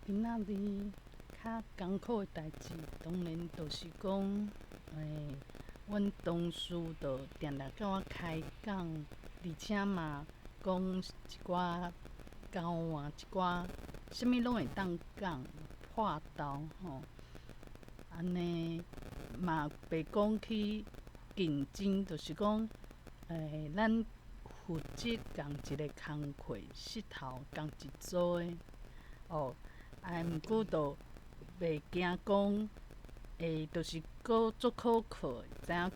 今仔日较艰苦的代志，当然就是讲，阮同事就定定甲我开讲，而且嘛讲一寡交换一寡，啥物拢会当讲，破豆吼，安尼嘛袂讲去竞争，就是讲，咱负责共一个工课，势头共一组的哦。毋过就袂惊讲，就是搁足考课的，知影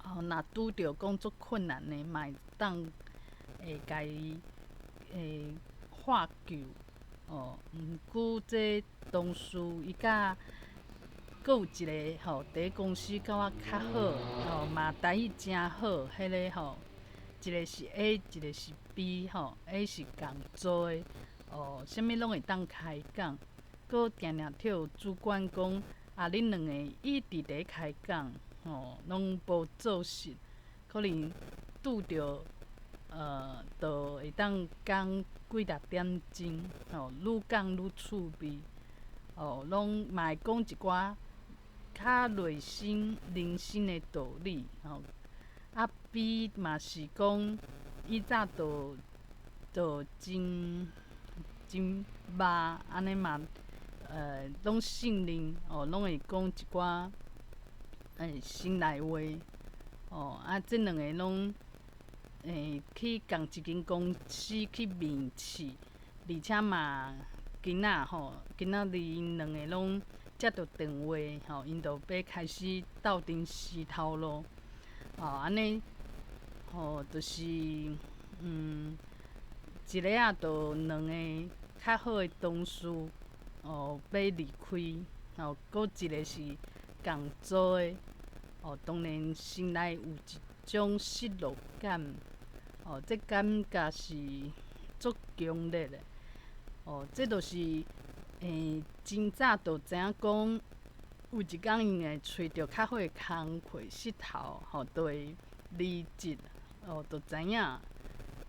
讲，若拄着讲足困难的，嘛会当家己获救哦。毋过这同事伊甲搁有一个伫咧公司甲我较好，嘛台语诚好，迄个一个是 A， 一个是 B A 是共做的。啥物拢会当开讲，搁定定替主管讲，恁两个一直伫开讲，拢无做事，可能拄着就会当讲几十点钟，愈讲愈趣味，拢嘛会讲一寡较内心人生的道理，B 嘛是讲，以早就真捌安尼嘛，拢信任拢会讲一寡心内话这两个拢去共一间公司去面试，而且嘛今仔日因两个拢接到电话因就要开始斗阵死头路安尼就是一个就两个较好的同事要离开搁一个是共做的当然心内有一种失落感这感觉是足强烈的这就是真早就知影讲，有一天因会找着较好的工课势头就会离职就知影。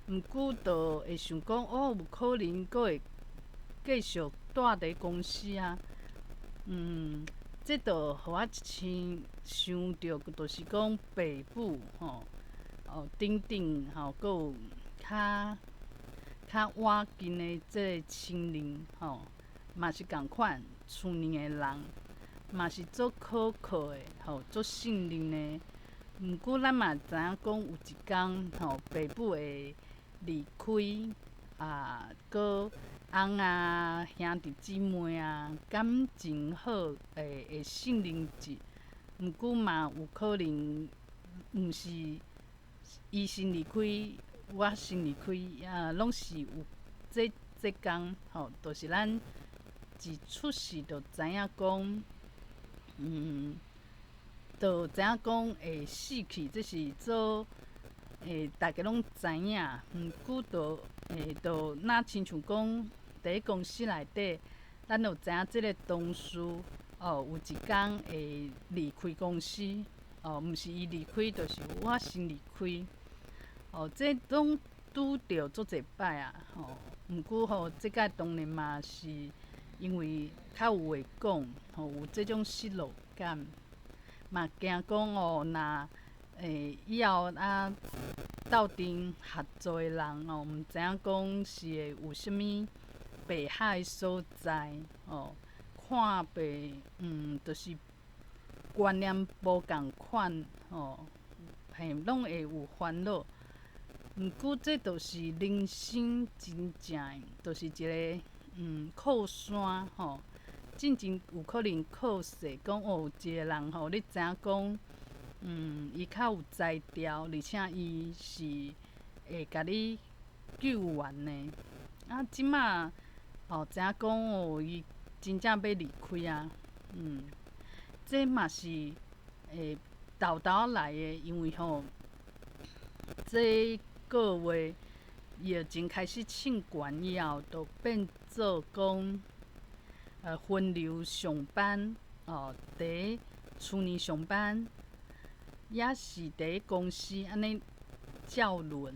毋过就会想讲有可能阁会继续待伫公司啊。这就互我想着，就是讲爸母等等阁有较晚近的这亲人嘛是共款，厝里的人嘛是足可靠的足信任的。毋过咱嘛知影讲，有一天爸母会离开搁翁啊、兄弟姊妹啊，感情好会信任一。毋过嘛有可能毋是伊先离开，我先离开拢是有这天就是咱一出世就知影讲，就知影讲会死去，这是做大家拢知影。毋过就若亲像讲，伫咧公司内底，咱就知影即个同事有一天会离开公司毋是伊离开，就是我先离开这拢拄着足侪摆啊毋过即摆当然嘛是因为较有话讲有即种失落感，嘛惊讲若以后斗阵合作的人毋知影讲是会有啥物白害的所在看白就是观念无共款拢会有烦恼。毋过这就是人生真正的，就是一个靠山真正有可能靠势，讲有一个人你知影讲伊较有才调，而且伊是会甲你救援的即马知影讲伊真正要离开啊这嘛是豆豆来的，因为这个月疫情开始唱悬以后，就变做讲分流上班伫厝里上班，也是伫公司安尼照轮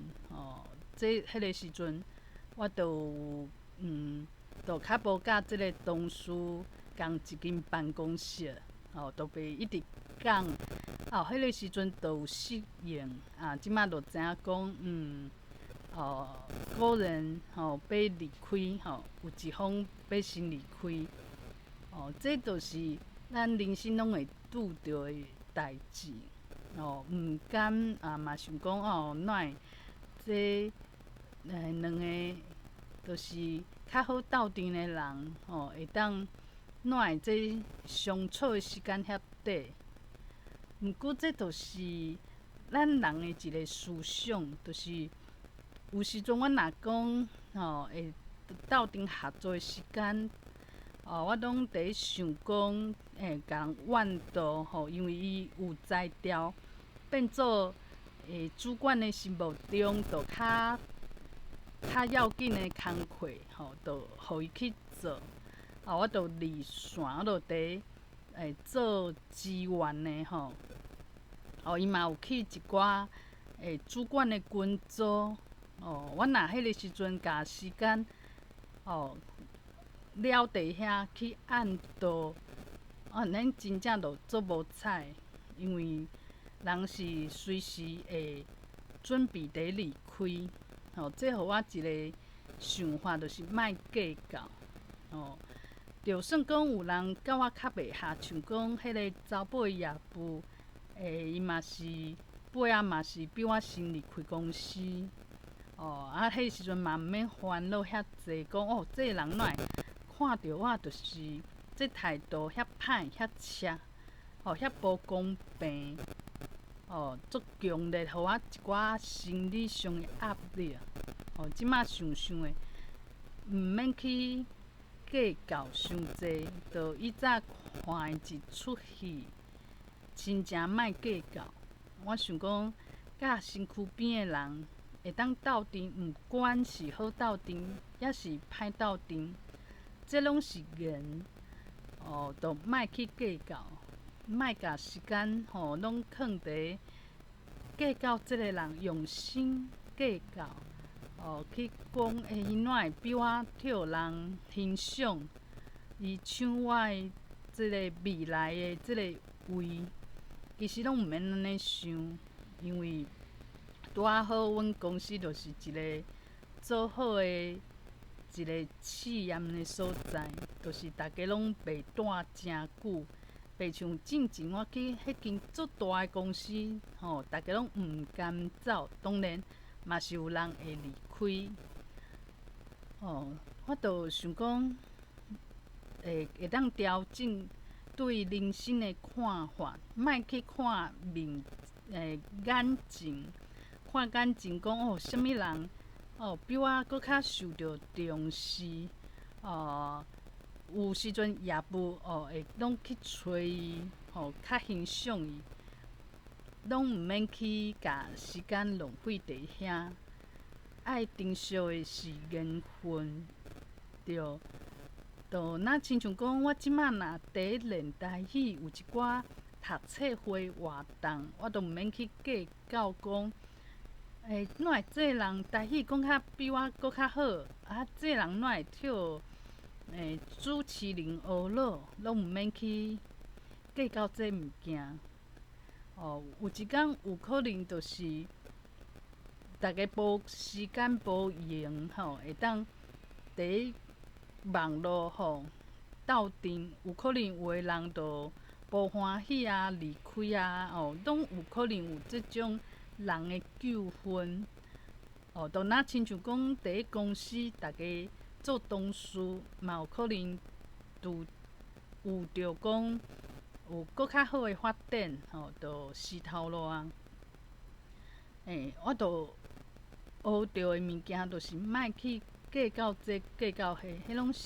迄个时阵，我就有就较无甲即个同事共一间办公室，就袂一直讲。迄个时阵就有适应，即摆就知影讲，个人要离开，有一方要先离开，这就是咱人生拢会拄着的代志，毋甘嘛想讲哪会这两个就是较好斗阵的人，会当哪会这相处的时间遐短？毋过这就是咱人的一个思想，就是有时阵我若讲会斗阵合作的时间，我拢伫咧想讲，甲人怨妒，因为伊有才调，变做主管的心目中，就较要紧的工课，就互伊去做。我就离线，我就伫做资源的伊嘛有去一寡主管的群组。我若迄个时阵甲时间了伫遐去按倒，咱真正就做无彩，因为人是随时会准备伫离开。这互我一个想法，就是莫计较。就算讲有人甲我较袂合，像讲迄个查某业务。伊嘛是尾仔嘛是比我先离开公司，迄时阵嘛毋免烦恼遐济，讲这个人哪会看着我就是这态度遐歹遐差，遐无公平，足强烈，互我一寡心理上的压力。即摆想想的，毋免去计较伤济，就以早看的一出戏。真正莫计较，我想讲，甲身躯边的人会当斗阵，毋管是好斗阵，抑是歹斗阵，这拢是缘。就莫去计较，莫甲时间拢囥伫计较即个人用心计较，去讲伊哪会比我替人欣赏，伊抢我的即个未来的即个位。其实拢毋免安尼想，因为拄仔好，阮公司就是一个做好的一个试验的所在，就是大家拢袂待诚久，袂像进前我去迄间足大的公司，大家拢毋甘走，当然嘛是有人会离开。我就想讲，会当调整。对人生的看法，莫去看眼前，看眼前讲什物人比我搁较受到重视，有时阵业务会拢去找伊，较欣赏伊，拢毋免去甲时间浪费伫遐。爱珍惜的是缘分，对。就若亲像讲，我即摆若伫咧练台语，有一寡读册会活动，我都毋免去计较讲，哪会这个人台语讲较比我搁较好，这个人哪会跳主持人学老，拢毋免去计较这物件。有一天有可能就是大家无时间无闲，会当伫网络斗阵，有可能有的人就无欢喜离开拢有可能有即种人的纠纷。就若亲像讲，伫咧公司，大家做同事，嘛有可能有着讲有搁较好的发展，就死头路啊。我就学着的物件，就是莫去计较这计较迄，迄拢是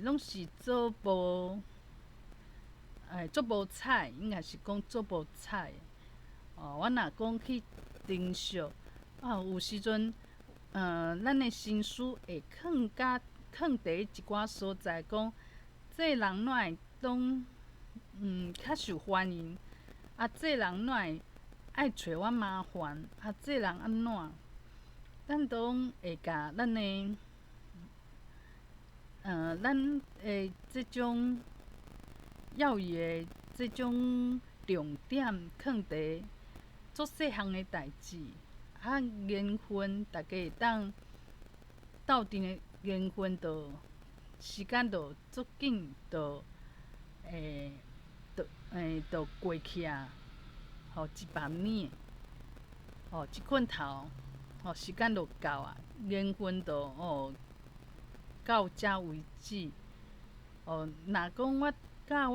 拢是做无彩，应该是讲做无彩。我若讲去珍惜，有时阵咱的心思会囥伫一寡所在，讲这个人哪会拢较受欢迎，这个人哪会爱找我麻烦，这个人安怎？咱拢会甲咱的咱的即种要义的即种重点放伫做细项的代志，缘分大家会当斗阵的缘分，时间足紧就过去啊，100年，一困头，时间就到啊，缘分到遮为止。若讲我甲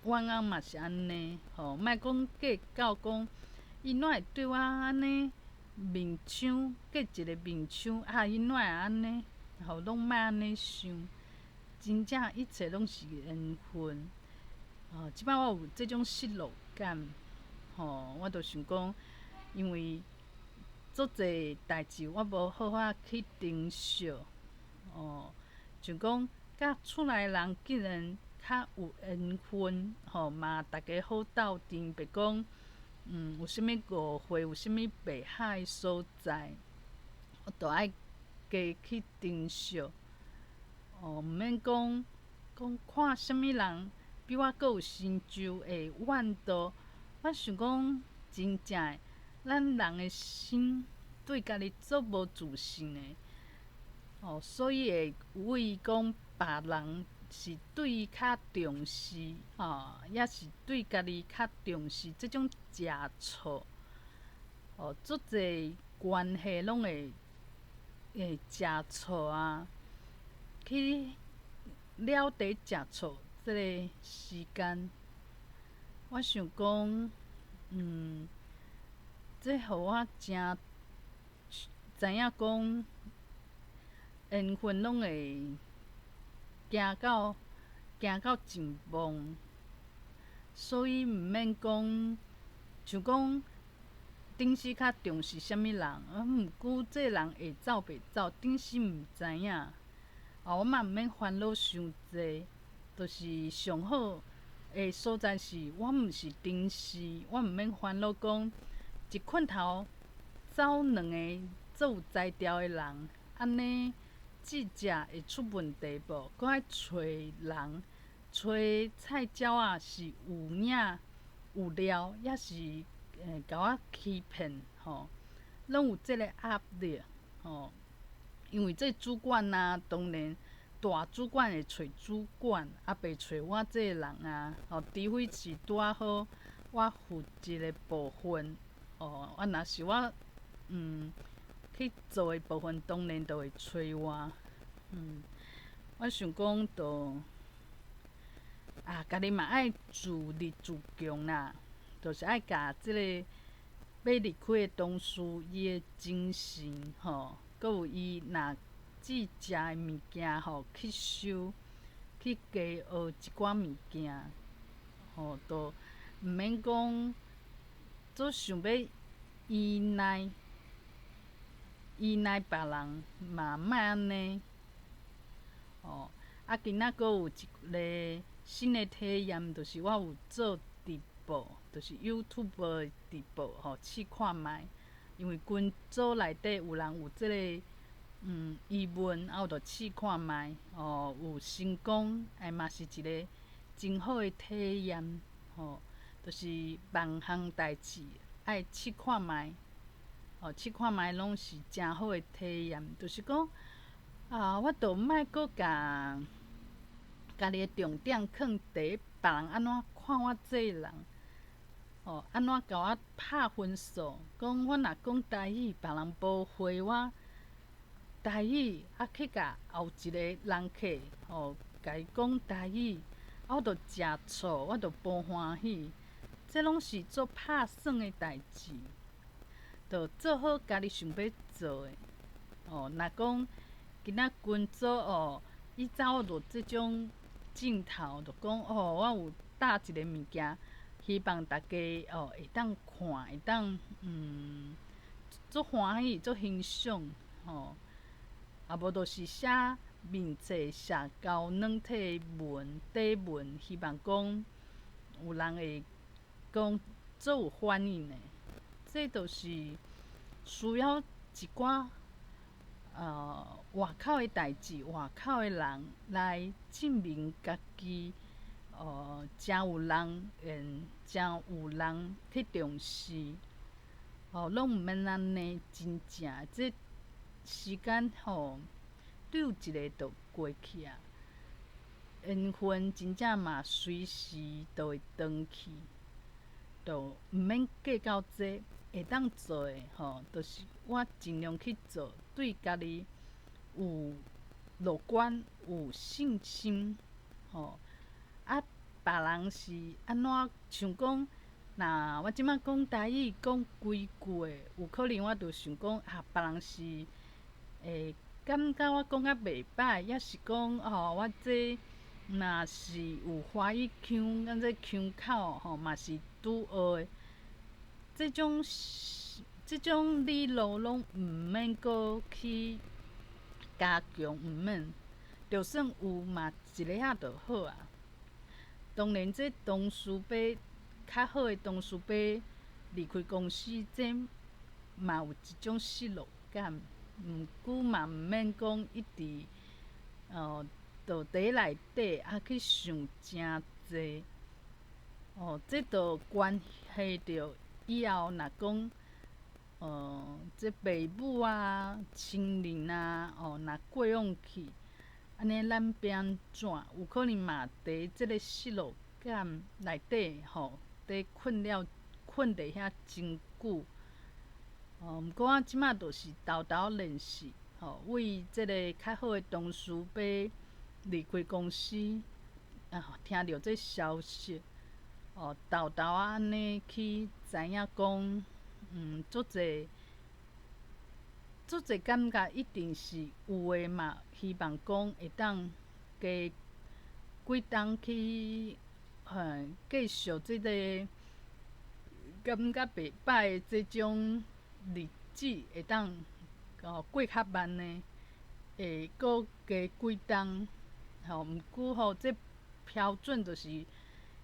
阮翁嘛是安尼，莫讲计较讲伊哪会对我安尼面伤，计一个面伤伊哪会安尼，拢莫安尼想，真正一切拢是缘分。即摆我有即种失落感，我就想讲，因为足侪代志我无好好去珍惜，像讲甲厝内人竟然较有缘分，嘛大家好斗阵，别讲有啥物误会，有啥物袂合的所在，我着爱加去珍惜，毋免讲看啥物人比我阁有成就会怨妒。我想讲真正的，咱人的心对家己足无自信的，所以会有意讲别人是对伊较重视，也是对家己较重视，即种食醋，足侪关系拢会食醋啊，去了地食醋即个时间，我想讲，这互我真知影讲，缘分拢会行到尽忘，所以毋免讲，像讲顶时较重视啥物人，毋过这人会走袂走，顶时毋知影，我嘛毋免烦恼伤济。就是上好的所在是，我毋是顶时，我毋免烦恼讲一困头走2个做有才调的人，安尼煮食会出问题无？搁爱找人，找菜鸟仔是有影有料，抑是甲我欺骗，拢有即个压力，因为这主管啊，当然。大主管会找主管，袂找我这个人啊。除非是拄啊好，我负一个部分。若是我去做的部分，当然就会找我。我想讲，家己嘛爱自立自强啦，就是爱甲即个要离开的同事，伊的精神，搁有伊若。煮食的物件去收，去加学一寡物件，都毋免讲总想要依赖别人，嘛莫安尼。今仔阁有一个新的体验，就是我有做直播，就是 YouTube 的直播，试看卖。因为群组内底有人有即个。疑问，我就试看卖，有成功，嘛是一个真好的体验，就是万项代志爱试看卖，试看卖拢是真好的体验。就是讲，我着莫阁家己的重点放伫别人安怎看我这个人，安怎甲我拍分数，讲我若讲台语，别人无回我。台语去甲后一个人客，甲伊讲台语，我着食醋，我着无欢喜。这拢是做拍算的代志，着做好家己想要做的。若讲今仔群组伊走落即种镜头，着讲我有搭一个物件，希望大家会当看，会当足欢喜、足欣赏，无就是写面册、社交软体文、底文，希望讲有人会讲足有反应的。这就是需要一寡外口的代志，外口的人来证明家己，真有人缘，真有人去重视，拢毋免安尼，真正这时间对一个就过去啊。缘分真正嘛，随时都会转去，就毋免计较这。会当做的就是我尽量去做，对家己有乐观、有信心，啊，别人是安怎像讲，若我即摆讲台语讲几句的，有可能我就想讲别人是会感觉我讲啊袂歹，抑是讲我这若是有华语腔，咱这腔口嘛是拄学的。即种理路拢毋免阁去加强，毋免，就算有嘛，一个就好啊。当然，这同事要较好的同事要离开公司，这嘛有一种失落感。毋过嘛，毋免讲一直就伫内底去想诚济。这就关系着以后若讲这爸母啊、亲人啊，若过往去，安尼咱要安怎？有可能嘛，伫即个失落感内底伫困伫遐真久。毋过我即摆就是偷偷练习，为即个较好的同事要离开公司，听到这消息，偷偷安尼去知影讲，足侪感觉一定是有诶嘛，希望讲会当加几冬去，继续即个感觉袂歹诶即种日子会当过较慢呢，会搁加几冬。毋过这标准就是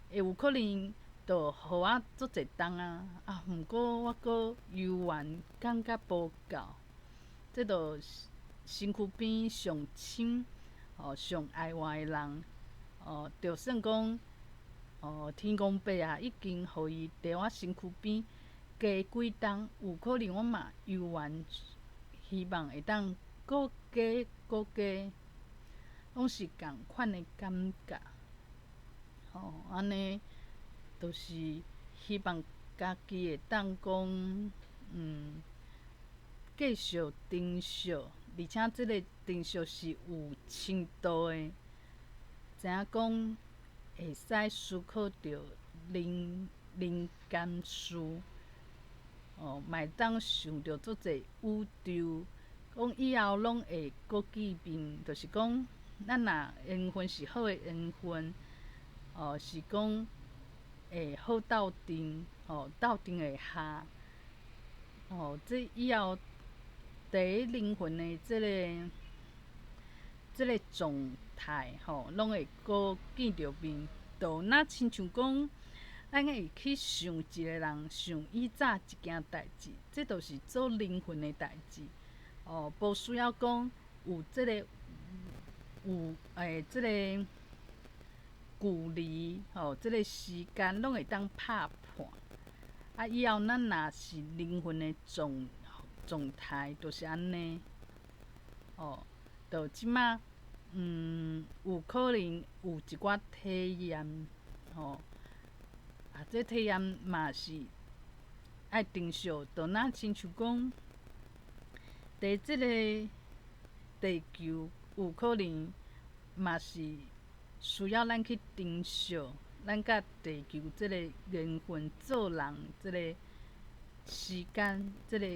会有可能就互我足侪冬啊。毋过我搁犹原感觉无够。这就身躯边上亲，上爱我的人，就算讲，天公伯啊，已经互伊伫我身躯边加几冬，有可能我嘛犹原希望会当搁加，拢是共款的感觉。安尼就是希望家己会当讲，继续珍惜，而且即个珍惜是有深度的，知影讲会使思考着人间事，嘛会当想着足侪宇宙，讲以后拢会搁见面，就是讲咱若缘分是好的缘分，是讲会好斗阵，斗阵会合，这以后伫灵魂的即个状态，拢会搁见着面。就若亲像讲，咱会去想一个人，想以早一件代志，这就是做灵魂的代志。无需要讲有即个即个距离，即个时间拢会当拍破。以后咱若是灵魂的状态，就是安尼。就即摆，有可能有一寡体验，这体验嘛是爱珍惜。就若亲像讲，伫即个地球，有可能嘛是需要咱去珍惜，咱甲地球即个缘分，做人即个时间，即个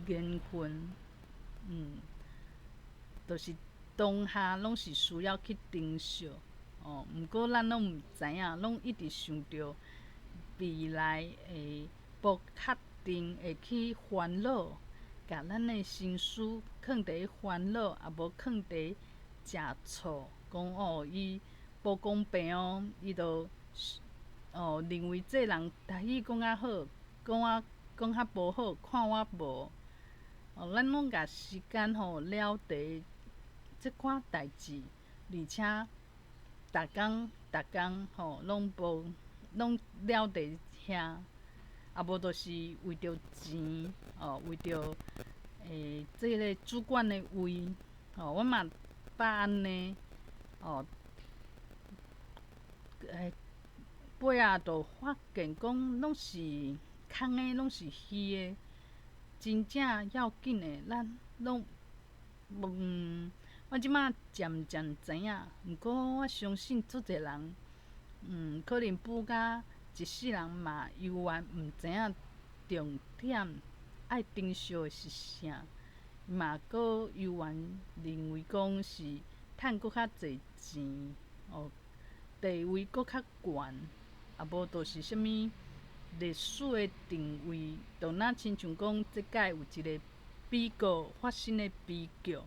缘分，就是当下拢是需要去珍惜。毋过咱拢毋知影，拢一直想着未来会不确定，会去烦恼，甲咱的心思囥伫烦恼，也无囥伫食醋，讲伊无公平伊就认为这人台语讲较好，讲较无好，看我无。咱拢甲时间了伫即款代志，而且逐工拢拢了伫遐，啊无就是为着钱，为着即个主管的位，阮嘛捌安尼，尾仔就发现讲拢是空的，拢是虚的，真正要紧的，咱拢我即摆渐渐知影，毋过我相信足侪人，可能补甲一世人嘛，犹原毋知影重点爱珍惜的是啥，嘛阁犹原认为讲是趁搁较侪钱，地位搁较悬，啊无就是啥物历史的定位，就若亲像讲即届有一个比较发生的比较，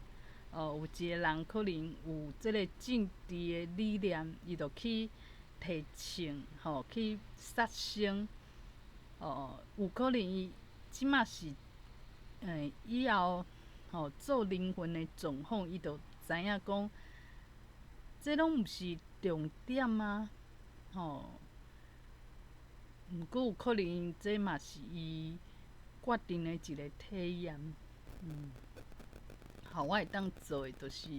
有一个人可能有即个政治的理念，伊就去提枪，去杀生，有可能伊即马是以后做灵魂的状况，伊就知影讲，这拢毋是重点啊，毋过有可能这嘛是伊决定的一个体验，我会当做的就是，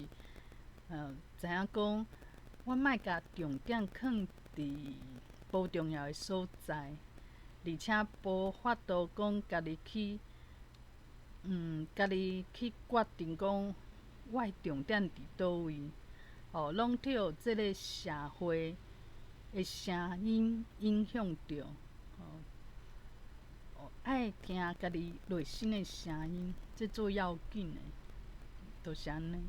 知影讲，我莫甲重点放伫无重要的所在，而且无法度讲家己去，家己去决定讲我的重点伫倒位，拢着即个社会的声音影响着，爱听家己内心的声音，这最要紧的，就是安尼。